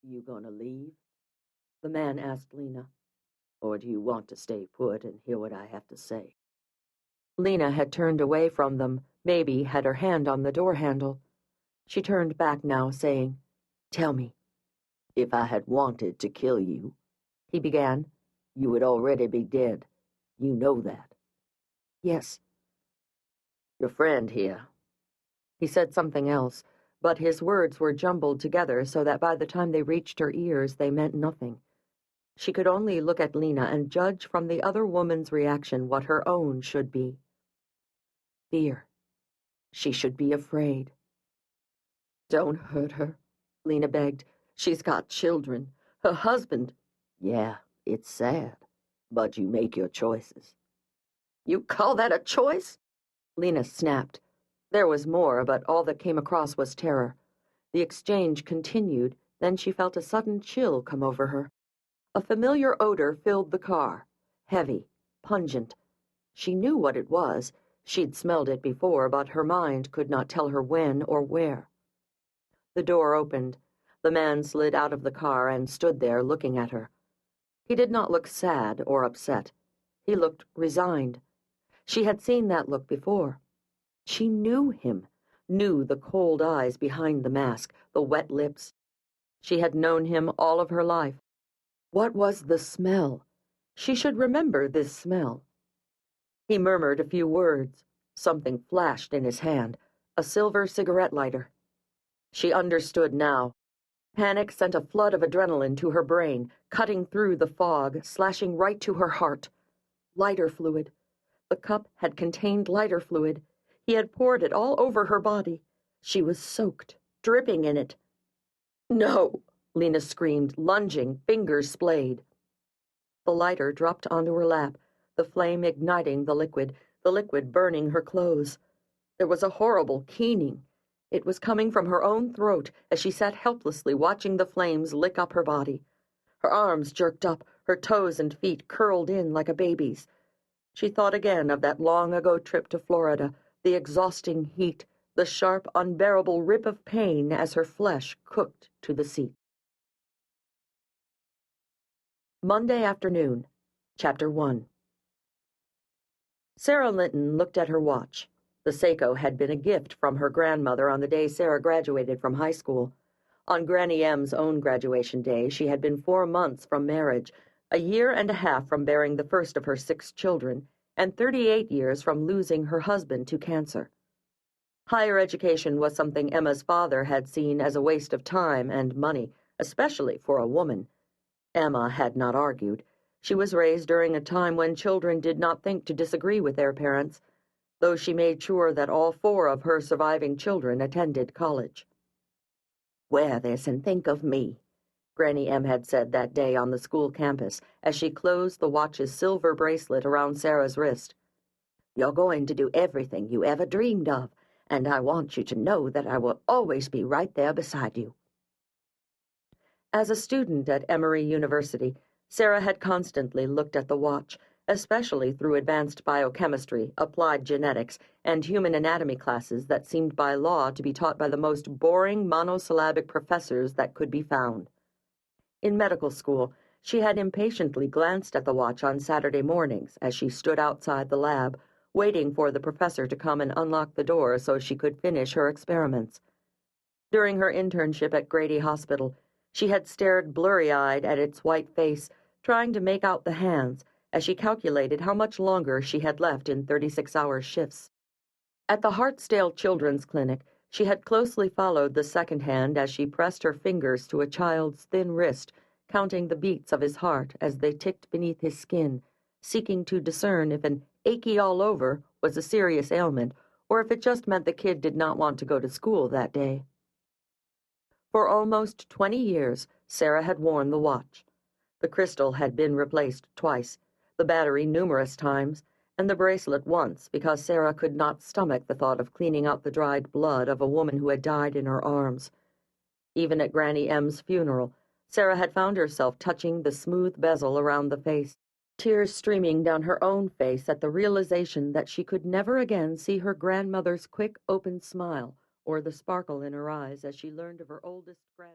You gonna leave? The man asked Lena. Or do you want to stay put and hear what I have to say? Lena had turned away from them, maybe had her hand on the door handle. She turned back now, saying, Tell me. If I had wanted to kill you, he began, you would already be dead. You know that. Yes. Your friend here. He said something else, but his words were jumbled together so that by the time they reached her ears, they meant nothing. She could only look at Lena and judge from the other woman's reaction what her own should be. Fear. She should be afraid. Don't hurt her, Lena begged. She's got children. Her husband. Yeah, it's sad, but you make your choices. You call that a choice? Lena snapped. There was more, but all that came across was terror. The exchange continued, then she felt a sudden chill come over her. A familiar odor filled the car, heavy, pungent. She knew what it was. She'd smelled it before, but her mind could not tell her when or where. The door opened. The man slid out of the car and stood there looking at her. He did not look sad or upset. He looked resigned. She had seen that look before. She knew him, knew the cold eyes behind the mask, the wet lips. She had known him all of her life. What was the smell? She should remember this smell. He murmured a few words. Something flashed in his hand, a silver cigarette lighter. She understood now. Panic sent a flood of adrenaline to her brain, cutting through the fog, slashing right to her heart. Lighter fluid. The cup had contained lighter fluid. He had poured it all over her body. She was soaked, dripping in it. No, Lena screamed, lunging, fingers splayed. The lighter dropped onto her lap, the flame igniting the liquid burning her clothes. There was a horrible keening. It was coming from her own throat as she sat helplessly watching the flames lick up her body. Her arms jerked up, her toes and feet curled in like a baby's. She thought again of that long-ago trip to Florida, the exhausting heat, the sharp, unbearable rip of pain as her flesh cooked to the seat. Monday afternoon, Chapter 1. Sarah Linton looked at her watch. The Seiko had been a gift from her grandmother on the day Sarah graduated from high school. On Granny M's own graduation day, she had been 4 months from marriage, a year and a half from bearing the first of her 6 children, and 38 years from losing her husband to cancer. Higher education was something Emma's father had seen as a waste of time and money, especially for a woman. Emma had not argued. She was raised during a time when children did not think to disagree with their parents, though she made sure that all 4 of her surviving children attended college. Wear this and think of me, Granny M had said that day on the school campus as she closed the watch's silver bracelet around Sarah's wrist. You're going to do everything you ever dreamed of, and I want you to know that I will always be right there beside you. As a student at Emory University, Sarah had constantly looked at the watch, especially through advanced biochemistry, applied genetics, and human anatomy classes that seemed by law to be taught by the most boring monosyllabic professors that could be found. In medical school, she had impatiently glanced at the watch on Saturday mornings as she stood outside the lab, waiting for the professor to come and unlock the door so she could finish her experiments. During her internship at Grady Hospital, she had stared blurry-eyed at its white face, trying to make out the hands, as she calculated how much longer she had left in 36-hour shifts. At the Hartsdale Children's Clinic, she had closely followed the second hand as she pressed her fingers to a child's thin wrist, counting the beats of his heart as they ticked beneath his skin, seeking to discern if an achy all over was a serious ailment or if it just meant the kid did not want to go to school that day. For almost 20 years, Sarah had worn the watch. The crystal had been replaced twice, the battery numerous times, and the bracelet once because Sarah could not stomach the thought of cleaning out the dried blood of a woman who had died in her arms. Even at Granny M's funeral, Sarah had found herself touching the smooth bezel around the face, tears streaming down her own face at the realization that she could never again see her grandmother's quick, open smile or the sparkle in her eyes as she learned of her oldest grandson.